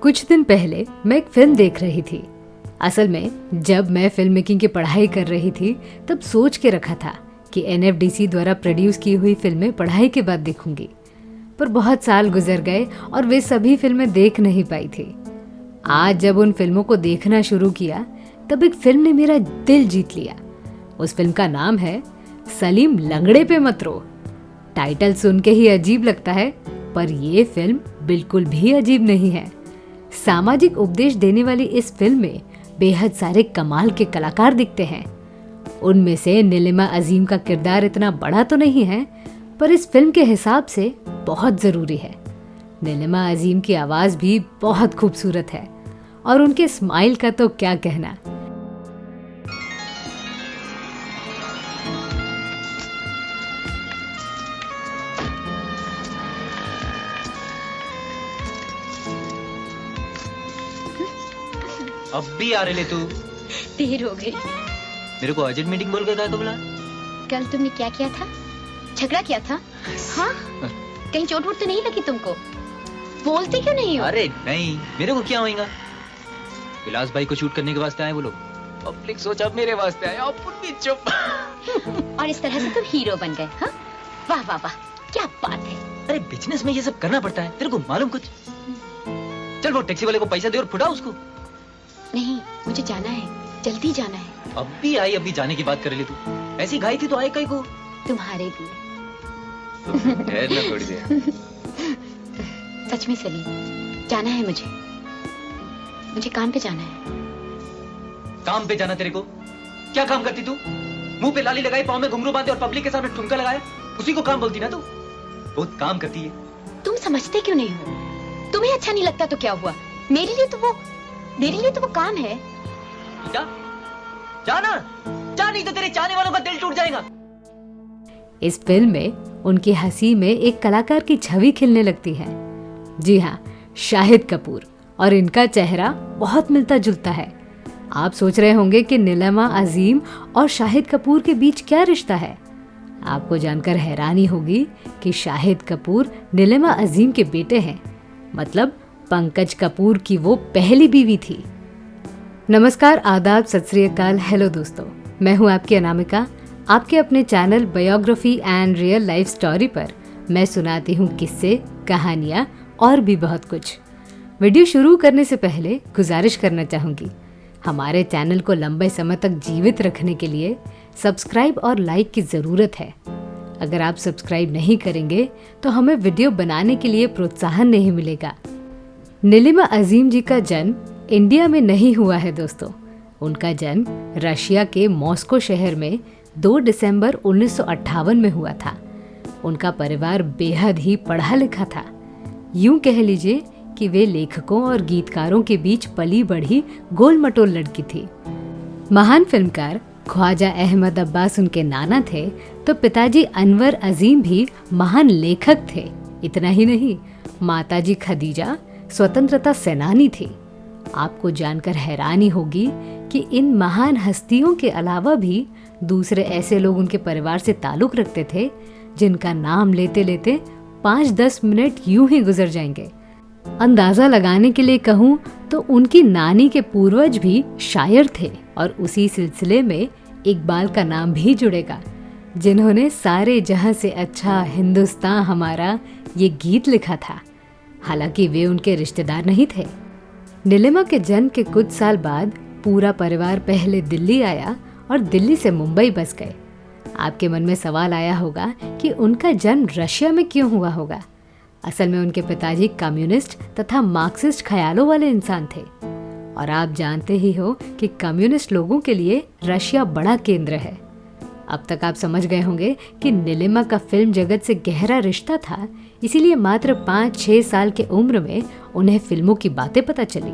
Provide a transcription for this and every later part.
कुछ दिन पहले मैं एक फिल्म देख रही थी। असल में जब मैं फिल्म मेकिंग की पढ़ाई कर रही थी तब सोच के रखा था कि एनएफडीसी द्वारा प्रोड्यूस की हुई फिल्में पढ़ाई के बाद देखूंगी, पर बहुत साल गुजर गए और वे सभी फिल्में देख नहीं पाई थी। आज जब उन फिल्मों को देखना शुरू किया तब एक फिल्म ने मेरा दिल जीत लिया। उस फिल्म का नाम है सलीम लंगड़े पे मत रो। टाइटल सुन के ही अजीब लगता है, पर ये फिल्म बिल्कुल भी अजीब नहीं है। सामाजिक उपदेश देने वाली इस फिल्म में बेहद सारे कमाल के कलाकार दिखते हैं। उनमें से नीलिमा अजीम का किरदार इतना बड़ा तो नहीं है, पर इस फिल्म के हिसाब से बहुत जरूरी है। नीलिमा अजीम की आवाज भी बहुत खूबसूरत है और उनके स्माइल का तो क्या कहना। अब भी आ रहे ले तू? देर हो गई। मेरे को अर्जेंट मीटिंग बोल के क्या बोला? कल तुमने क्या किया था? झगड़ा किया था? हाँ? कहीं चोट वोट तो नहीं लगी तुमको? बोलते क्यों नहीं हो? अरे नहीं, मेरे को क्या होएगा? विलास भाई को शूट करने के वास्ते आए वो लोग। पब्लिक सोचा मेरे वास्ते आए, अपन भी चुप। और इस तरह से तुम हीरो बन गए। हाँ? वाह वाह वाह, क्या बात है। अरे बिजनेस में ये सब करना पड़ता है, तेरे को मालूम कुछ? चल वो टैक्सी वाले को पैसा दे और फुटा उसको। नहीं, मुझे जाना है, जल्दी जाना है। अब भी आई, अभी जाने की बात कर ले तू। ऐसी गाई थी तो आए कहीं को? तुम्हारे लिए। ठहर ना थोड़ी देर। सच में सलीम, जाना है मुझे काम पे जाना है। काम पे जाना तेरे को? क्या काम करती तू? मुंह पे लाली लगाई, पाँव में घुंघरू बांधे और पब्लिक के सामने ठुमका लगाया, उसी को काम बोलती ना तू? बहुत काम करती है। तुम समझते क्यों नहीं हो? तुम्हें अच्छा नहीं लगता तो क्या हुआ? मेरे लिए तो वो काम है। जाना, नहीं तो तेरे चाहने वालों का दिल टूट जाएगा। इस फिल्म में उनकी हंसी में एक कलाकार की छवि खिलने लगती है। जी हाँ, शाहिद कपूर। और इनका चेहरा बहुत मिलता जुलता है। आप सोच रहे होंगे कि नीलिमा अजीम और शाहिद कपूर के बीच क्या रिश्ता है। आपको जानकर हैरानी होगी कि शाहिद कपूर नीलिमा अजीम के बेटे हैं, मतलब पंकज कपूर की वो पहली बीवी थी। नमस्कार, आदाब, सत श्री अकाल, हेलो दोस्तों, मैं हूँ आपकी अनामिका। आपके अपने channel biography and real life story पर मैं सुनाती हूँ किस्से, कहानियाँ और भी बहुत कुछ। वीडियो शुरू करने से पहले गुजारिश करना चाहूँगी, हमारे चैनल को लंबे समय तक जीवित रखने के लिए सब्सक्राइब और लाइक की ज़रूरत है। अगर आप सब्सक्राइब नहीं करेंगे तो हमें वीडियो बनाने के लिए प्रोत्साहन नहीं मिलेगा। नीलिमा अजीम जी का जन्म इंडिया में नहीं हुआ है दोस्तों। उनका जन्म रशिया के मॉस्को शहर में 2 दिसंबर 1958 में हुआ था। उनका परिवार बेहद ही पढ़ा लिखा था। यूं कह लीजिए कि वे लेखकों और गीतकारों के बीच पली बढ़ी गोल मटोल लड़की थी। महान फिल्मकार ख्वाजा अहमद अब्बास उनके नाना थे, तो पिताजी अनवर अजीम भी महान लेखक थे। इतना ही नहीं, माताजी खदीजा स्वतंत्रता सेनानी थी। आपको जानकर हैरानी होगी कि इन महान हस्तियों के अलावा भी दूसरे ऐसे लोग उनके परिवार से ताल्लुक रखते थे, जिनका नाम लेते लेते 5-10 मिनट यूं ही गुजर जाएंगे। अंदाजा लगाने के लिए कहूँ तो उनकी नानी के पूर्वज भी शायर थे और उसी सिलसिले में इकबाल का नाम भी जुड़ेगा, जिन्होंने सारे जहां से अच्छा हिंदुस्तान हमारा ये गीत लिखा था। हालांकि वे उनके रिश्तेदार नहीं थे। नीलिमा के जन्म के कुछ साल बाद पूरा परिवार पहले दिल्ली आया और दिल्ली से मुंबई बस गए। आपके मन में सवाल आया होगा कि उनका जन्म रशिया में क्यों हुआ होगा। असल में उनके पिताजी कम्युनिस्ट तथा मार्क्सिस्ट ख्यालों वाले इंसान थे, और आप जानते ही हो कि कम्युनिस्ट लोगों के लिए रशिया बड़ा केंद्र है। अब तक आप समझ गए होंगे कि नीलिमा का फिल्म जगत से गहरा रिश्ता था, इसीलिए मात्र 5-6 साल के उम्र में उन्हें फिल्मों की बातें पता चली।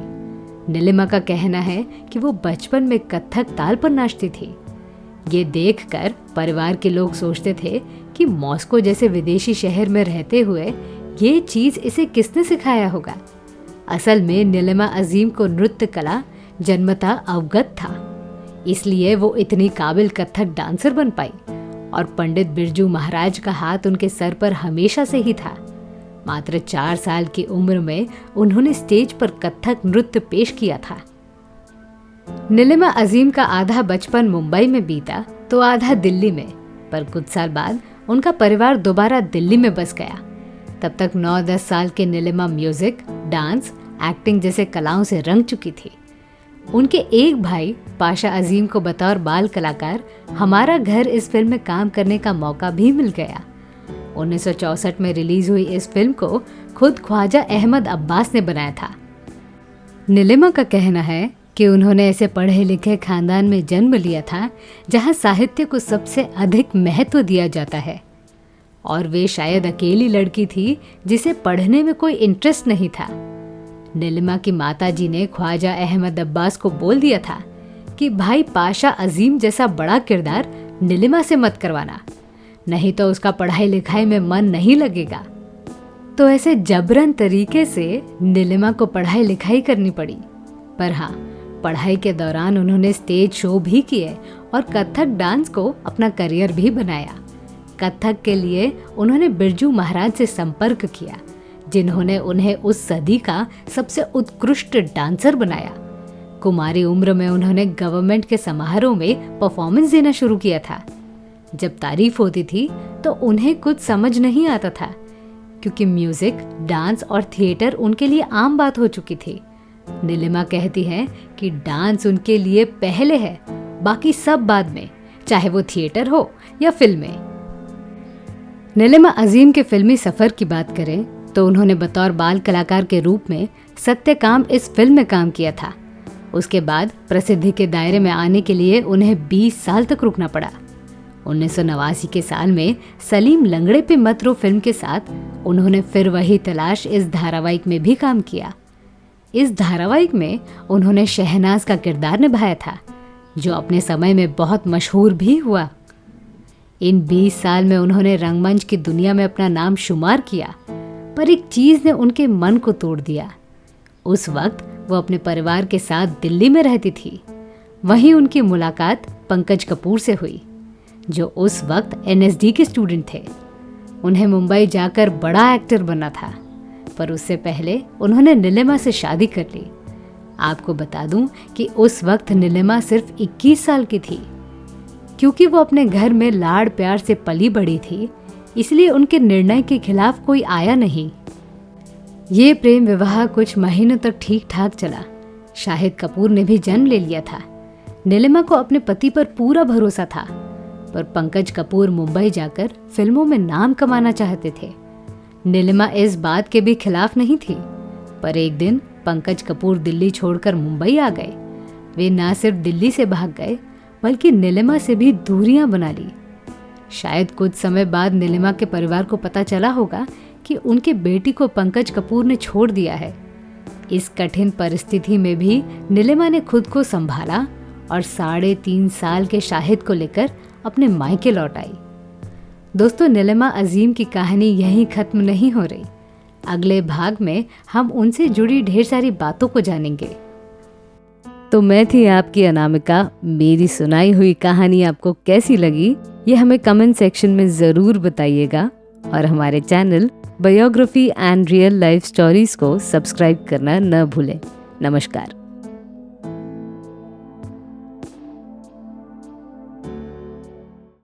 नीलिमा का कहना है कि वो बचपन में कथक ताल पर नाचती थी। ये देखकर परिवार के लोग सोचते थे कि मॉस्को जैसे विदेशी शहर में रहते हुए ये चीज इसे किसने सिखाया होगा। असल में नीलिमा अजीम को नृत्य कला जन्मतः अवगत था, इसलिए वो इतनी काबिल कथक डांसर बन पाई। और पंडित बिरजू महाराज का हाथ उनके सर पर हमेशा से ही था। मात्र 4 साल की उम्र में उन्होंने स्टेज पर कथक नृत्य पेश किया था। नीलिमा अजीम का आधा बचपन मुंबई में बीता तो आधा दिल्ली में, पर कुछ साल बाद उनका परिवार दोबारा दिल्ली में बस गया। तब तक 9-10 साल के नीलिमा म्यूजिक, डांस, एक्टिंग जैसे कलाओं से रंग चुकी थी। उनके एक भाई पाशा अजीम को बतौर बाल कलाकार हमारा घर इस फिल्म में काम करने का मौका भी मिल गया। 1964 में रिलीज हुई इस फिल्म को खुद ख्वाजा अहमद अब्बास ने बनाया था। नीलिमा का कहना है कि उन्होंने ऐसे पढ़े लिखे खानदान में जन्म लिया था जहां साहित्य को सबसे अधिक महत्व दिया जाता है, और वे शायद अकेली लड़की थी जिसे पढ़ने में कोई इंटरेस्ट नहीं था। नीलिमा की माताजी ने ख्वाजा अहमद अब्बास को बोल दिया था कि भाई पाशा अजीम जैसा बड़ा किरदार नीलिमा से मत करवाना, नहीं तो उसका पढ़ाई लिखाई में मन नहीं लगेगा। तो ऐसे जबरन तरीके से नीलिमा को पढ़ाई लिखाई करनी पड़ी। पर हाँ, पढ़ाई के दौरान उन्होंने स्टेज शो भी किए और कथक डांस को अपना करियर भी बनाया। कथक के लिए उन्होंने बिरजू महाराज से संपर्क किया, जिन्होंने उन्हें उस सदी का सबसे उत्कृष्ट डांसर बनाया। कुमारी उम्र में उन्होंने गवर्नमेंट के समारोह में परफॉर्मेंस देना शुरू किया था। जब तारीफ होती थी तो उन्हें कुछ समझ नहीं आता था, क्योंकि म्यूजिक, डांस और थिएटर उनके लिए आम बात हो चुकी थी। नीलिमा कहती है कि डांस उनके लिए पहले है, बाकी सब बाद में, चाहे वो थिएटर हो या फिल्में। नीलिमा अजीम के फिल्मी सफर की बात करें तो उन्होंने बतौर बाल कलाकार के रूप में सत्यकाम इस फिल्म में काम किया था। उसके बाद प्रसिद्धि के दायरे में आने के लिए उन्हें 20 साल तक रुकना पड़ा। 1989 के साल में सलीम लंगड़े पे मत रो फिल्म के साथ उन्होंने फिर वही तलाश इस धारावाहिक में भी काम किया। इस धारावाहिक में उन्होंने शहनाज का किरदार निभाया था, जो अपने समय में बहुत मशहूर भी हुआ। इन 20 साल में उन्होंने रंगमंच की दुनिया में अपना नाम शुमार किया, पर एक चीज ने उनके मन को तोड़ दिया। उस वक्त वो अपने परिवार के साथ दिल्ली में रहती थी। वहीं उनकी मुलाकात पंकज कपूर से हुई, जो उस वक्त NSD के स्टूडेंट थे। उन्हें मुंबई जाकर बड़ा एक्टर बनना था, पर उससे पहले उन्होंने नीलिमा से शादी कर ली। आपको बता दूं कि उस वक्त नीलिमा सिर्फ 21 साल की थी। क्योंकि वो अपने घर में लाड़ प्यार से पली बड़ी थी, इसलिए उनके निर्णय के खिलाफ कोई आया नहीं। ये प्रेम विवाह कुछ महीनों तक ठीक ठाक चला। शाहिद कपूर ने भी जन्म ले लिया था। नीलिमा को अपने पति पर पूरा भरोसा था, पर पंकज कपूर मुंबई जाकर फिल्मों में नाम कमाना चाहते थे। नीलिमा इस बात के भी खिलाफ नहीं थी, पर एक दिन पंकज कपूर दिल्ली छोड़कर मुंबई आ गए। वे ना सिर्फ दिल्ली से भाग गए, बल्कि नीलिमा से भी दूरियां बना ली। शायद कुछ समय बाद नीलिमा के परिवार को पता चला होगा कि उनके बेटी को पंकज कपूर ने छोड़ दिया है। इस कठिन परिस्थिति में भी नीलिमा ने खुद को संभाला और 3.5 साल के शाहिद को लेकर अपने मायके लौट आई। दोस्तों, नीलिमा अजीम की कहानी यहीं खत्म नहीं हो रही। अगले भाग में हम उनसे जुड़ी ढेर सारी बातों को जानेंगे। तो मैं थी आपकी अनामिका। मेरी सुनाई हुई कहानी आपको कैसी लगी, ये हमें कमेंट सेक्शन में ज़रूर बताइएगा, और हमारे channel biography and real life stories को सब्सक्राइब करना न भूलें। नमस्कार।